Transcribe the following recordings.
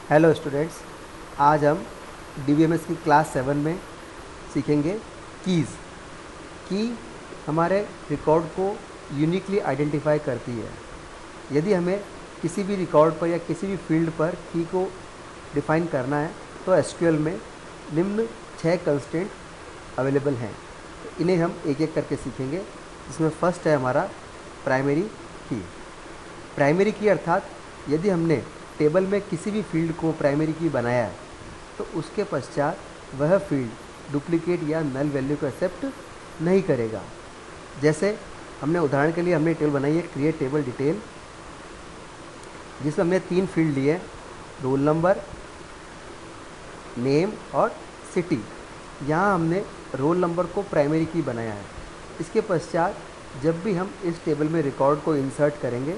Hello students, आज हम DBMS की क्लास 7 में सीखेंगे कीज़। की हमारे रिकॉर्ड को यूनिकली आइडेंटिफाई करती है। यदि हमें किसी भी रिकॉर्ड पर या किसी भी फील्ड पर की को डिफाइन करना है तो एसक्यूएल में निम्न 6 कंस्ट्रेंट अवेलेबल हैं। तो इन्हें हम एक एक करके सीखेंगे, जिसमें फर्स्ट है हमारा प्राइमरी की। प्राइमरी की अर्थात यदि हमने टेबल में किसी भी फील्ड को प्राइमरी की बनाया है तो उसके पश्चात वह फील्ड डुप्लीकेट या नल वैल्यू को एक्सेप्ट नहीं करेगा। जैसे हमने उदाहरण के लिए हमने टेबल बनाई है क्रिएट टेबल डिटेल, जिसमें हमने 3 फील्ड लिए, रोल नंबर, नेम और सिटी। यहाँ हमने रोल नंबर को प्राइमरी की बनाया है। इसके पश्चात जब भी हम इस टेबल में रिकॉर्ड को इंसर्ट करेंगे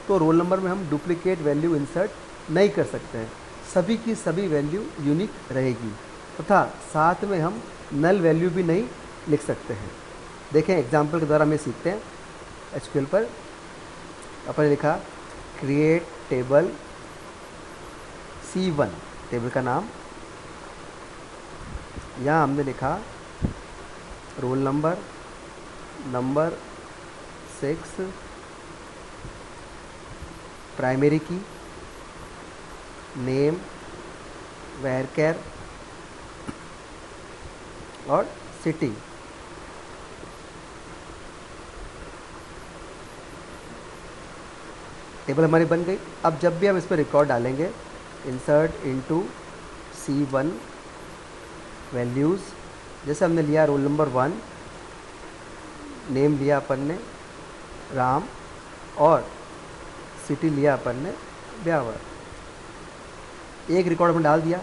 तो रोल नंबर में हम डुप्लीकेट वैल्यू इंसर्ट नहीं कर सकते हैं। सभी की सभी वैल्यू यूनिक रहेगी तथा साथ में हम नल वैल्यू भी नहीं लिख सकते हैं। देखें, एग्जाम्पल के द्वारा हमें सीखते हैं। एसक्यूएल पर अपन लिखा क्रिएट टेबल C1, टेबल का नाम। यहाँ हमने लिखा रोल नंबर, नंबर 6, प्राइमरी की, नेम, वेरकेर और सिटी। टेबल हमारी बन गई। अब जब भी हम इस पर रिकॉर्ड डालेंगे, इंसर्ट इनटू C1 वैल्यूज़, जैसे हमने लिया रोल नंबर 1, नेम लिया अपन ने राम और सिटी लिया अपन ने ब्यावर। एक रिकॉर्ड में डाल दिया।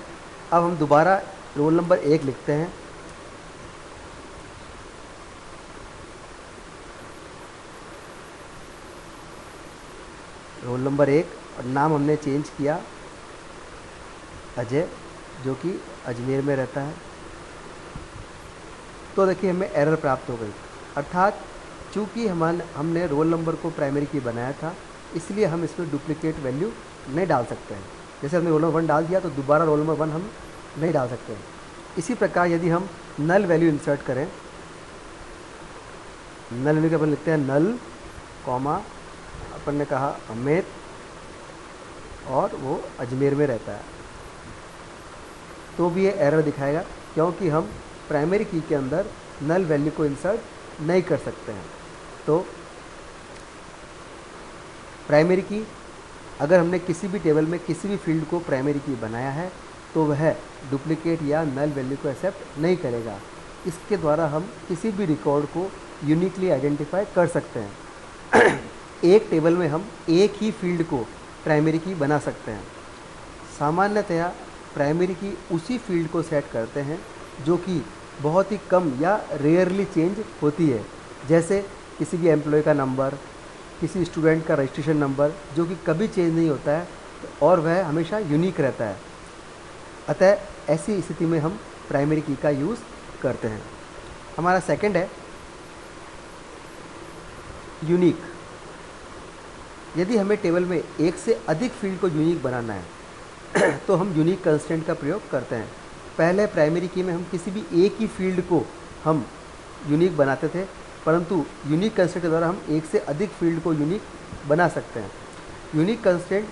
अब हम दोबारा रोल नंबर 1 लिखते हैं। रोल नंबर 1 और नाम हमने चेंज किया अजय, जो कि अजमेर में रहता है। तो देखिए हमें एरर प्राप्त हो गई, अर्थात चूँकि हमने रोल नंबर को प्राइमरी की बनाया था, इसलिए हम इसमें डुप्लीकेट वैल्यू नहीं डाल सकते हैं। जैसे हमने रोल नंबर 1 डाल दिया तो दोबारा रोल नंबर 1 हम नहीं डाल सकते हैं। इसी प्रकार यदि हम नल वैल्यू इंसर्ट करें, नल वैल्यू के अपन लिखते हैं नल, कॉमा, अपन ने कहा अमित और वो अजमेर में रहता है, तो भी ये एरर दिखाएगा, क्योंकि हम प्राइमरी की के अंदर नल वैल्यू को इंसर्ट नहीं कर सकते हैं। तो प्राइमरी की, अगर हमने किसी भी टेबल में किसी भी फील्ड को प्राइमरी की बनाया है तो वह डुप्लीकेट या नल वैल्यू को एक्सेप्ट नहीं करेगा। इसके द्वारा हम किसी भी रिकॉर्ड को यूनिकली आइडेंटिफाई कर सकते हैं। एक टेबल में हम एक ही फील्ड को प्राइमरी की बना सकते हैं। सामान्यतया प्राइमरी की उसी फील्ड को सेट करते हैं जो कि बहुत ही कम या रेयरली चेंज होती है, जैसे किसी भी एम्प्लॉय का नंबर, किसी स्टूडेंट का रजिस्ट्रेशन नंबर, जो कि कभी चेंज नहीं होता है और वह हमेशा यूनिक रहता है। अतः ऐसी स्थिति में हम प्राइमरी की का यूज़ करते हैं। हमारा सेकंड है यूनिक। यदि हमें टेबल में एक से अधिक फील्ड को यूनिक बनाना है तो हम यूनिक कंस्ट्रेंट का प्रयोग करते हैं। पहले प्राइमरी की में हम किसी भी एक ही फील्ड को हम यूनिक बनाते थे, परंतु यूनिक कंस्ट्रेंट के द्वारा हम एक से अधिक फील्ड को यूनिक बना सकते हैं। यूनिक कंस्ट्रेंट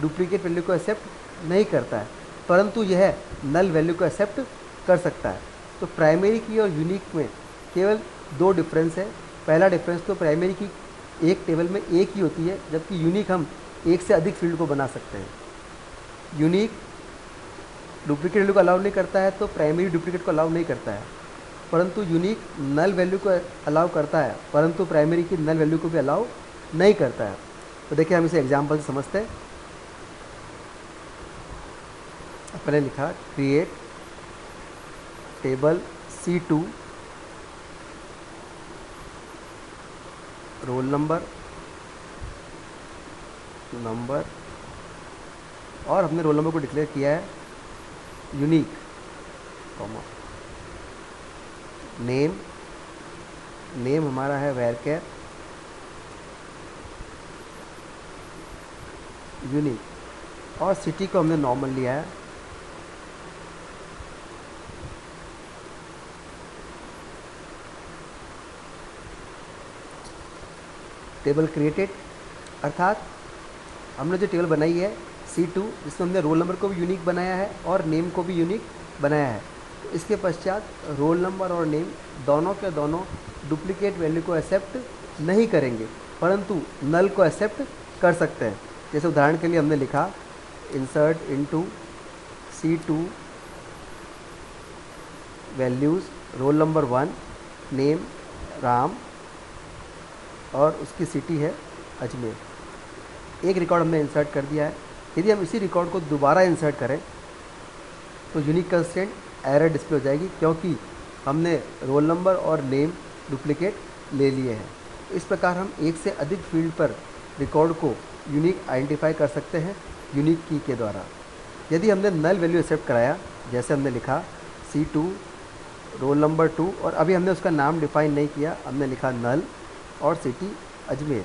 डुप्लीकेट वैल्यू को एक्सेप्ट नहीं करता है, परंतु यह नल वैल्यू को एक्सेप्ट कर सकता है। तो प्राइमरी की और यूनिक में केवल 2 डिफरेंस है। पहला डिफरेंस तो प्राइमरी की एक टेबल में एक ही होती है, जबकि यूनिक हम एक से अधिक फील्ड को बना सकते हैं। यूनिक डुप्लीकेट वैल्यू को अलाउ नहीं करता है, तो प्राइमरी डुप्लीकेट को अलाउ नहीं करता है, परंतु यूनिक नल वैल्यू को अलाउ करता है, परंतु प्राइमरी की नल वैल्यू को भी अलाउ नहीं करता है। तो देखिए हम इसे एग्जाम्पल से समझते हैं। अपने लिखा create table C2, roll number, number, और हमने रोल नंबर को डिक्लेयर किया है यूनिक, कॉमा, नेम, नेम हमारा है वेरकेर, यूनिक। और सिटी को हमने नॉर्मल लिया है। टेबल क्रिएटेड, अर्थात हमने जो टेबल बनाई है C2, जिसमें हमने रोल नंबर को भी यूनिक बनाया है और नेम को भी यूनिक बनाया है। तो इसके पश्चात रोल नंबर और नेम दोनों के दोनों डुप्लीकेट वैल्यू को एक्सेप्ट नहीं करेंगे, परंतु नल को एक्सेप्ट कर सकते हैं। जैसे उदाहरण के लिए हमने लिखा insert into C2 values roll number 1, name Ram और उसकी सिटी है अजमेर। एक रिकॉर्ड हमने इंसर्ट कर दिया है। यदि हम इसी रिकॉर्ड को दोबारा इंसर्ट करें तो यूनिक कंस्ट्रेंट एरर डिस्प्ले हो जाएगी, क्योंकि हमने रोल नंबर और नेम डुप्लीकेट ले लिए हैं। इस प्रकार हम एक से अधिक फील्ड पर रिकॉर्ड को यूनिक आइडेंटिफाई कर सकते हैं यूनिक की के द्वारा। यदि हमने नल वैल्यू एक्सेप्ट कराया, जैसे हमने लिखा C2 रोल नंबर 2 और अभी हमने उसका नाम डिफाइन नहीं किया, हमने लिखा नल और सिटी अजमेर,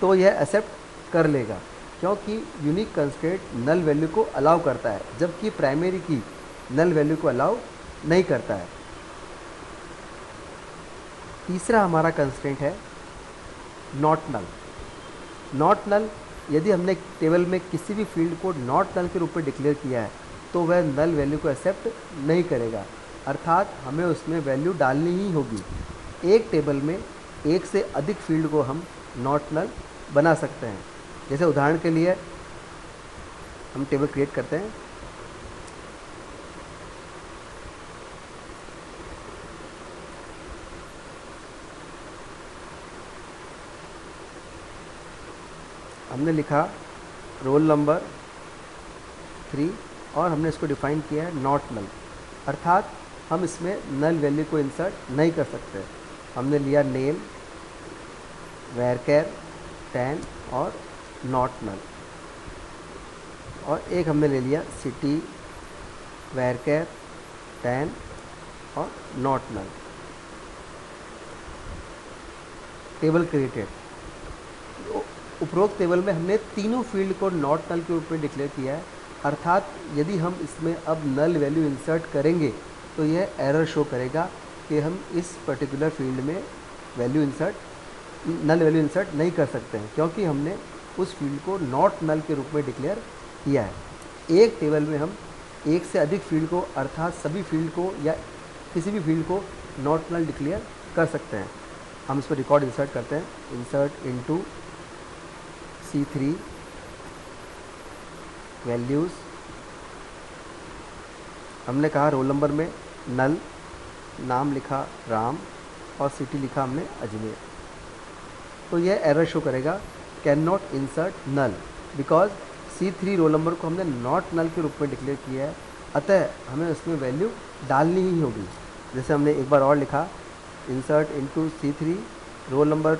तो यह एक्सेप्ट कर लेगा, क्योंकि यूनिक कंस्ट्रेंट नल वैल्यू को अलाउ करता है, जबकि प्राइमरी की नल वैल्यू को अलाउ नहीं करता है। तीसरा हमारा कंस्ट्रेंट है नॉट नल। नॉट नल, यदि हमने टेबल में किसी भी फील्ड को नॉट नल के रूप में डिक्लेयर किया है तो वह नल वैल्यू को एक्सेप्ट नहीं करेगा, अर्थात हमें उसमें वैल्यू डालनी ही होगी। एक टेबल में एक से अधिक फील्ड को हम नॉट नल बना सकते हैं। जैसे उदाहरण के लिए हम टेबल क्रिएट करते हैं। हमने लिखा रोल नंबर 3 और हमने इसको डिफाइन किया है नॉट नल, अर्थात हम इसमें नल वैल्यू को इंसर्ट नहीं कर सकते। हमने लिया नेम, वेरकेर, 10 और नॉट नल, और एक हमने ले लिया सिटी, वेरकेर, 10 और नॉट नल। टेबल क्रिएटेड, उपरोक्त टेबल में हमने तीनों फील्ड को नॉट नल के रूप में डिक्लेयर किया है, अर्थात यदि हम इसमें अब नल वैल्यू इंसर्ट करेंगे तो यह एरर शो करेगा कि हम इस पर्टिकुलर फील्ड में नल वैल्यू इंसर्ट नहीं कर सकते हैं, क्योंकि हमने उस फील्ड को नॉट नल के रूप में डिक्लेयर किया है। एक टेबल में हम एक से अधिक फील्ड को, अर्थात सभी फील्ड को या किसी भी फील्ड को नॉट नल डिक्लेयर कर सकते हैं। हम इस पर रिकॉर्ड इंसर्ट करते हैं, इंसर्ट इनटू C3 वैल्यूज़, हमने कहा रोल नंबर में नल, नाम लिखा राम और सिटी लिखा हमने अजमेर। तो यह एरर शो करेगा can not insert null, because C3 roll number को हमने नॉट नल के रूप में डिक्लेयर किया है, अतः हमें उसमें वैल्यू डालनी ही होगी। जैसे हमने एक बार और लिखा insert into C3 roll number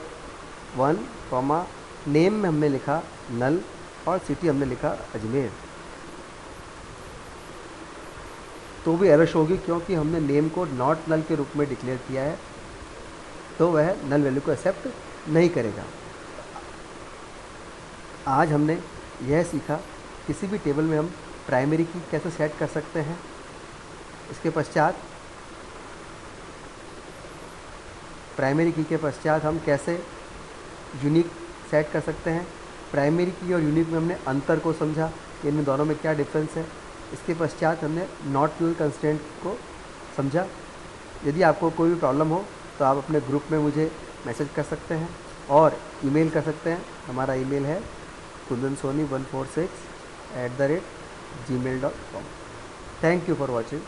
1, name में हमने लिखा नल और सिटी हमने लिखा अजमेर, तो भी एरर शो होगी, क्योंकि हमने नेम को नॉट नल के रूप में डिक्लेयर किया है, तो वह नल वैल्यू को एक्सेप्ट नहीं करेगा। आज हमने यह सीखा किसी भी टेबल में हम प्राइमरी की कैसे सेट कर सकते हैं। इसके पश्चात प्राइमरी की के पश्चात हम कैसे यूनिक सेट कर सकते हैं। प्राइमरी की और यूनिक में हमने अंतर को समझा कि इनमें दोनों में क्या डिफरेंस है। इसके पश्चात हमने नॉट नल कंस्ट्रेंट को समझा। यदि आपको कोई भी प्रॉब्लम हो तो आप अपने ग्रुप में मुझे मैसेज कर सकते हैं और ईमेल कर सकते हैं। हमारा ईमेल है kundansoni146@gmail.com। Thank you for watching.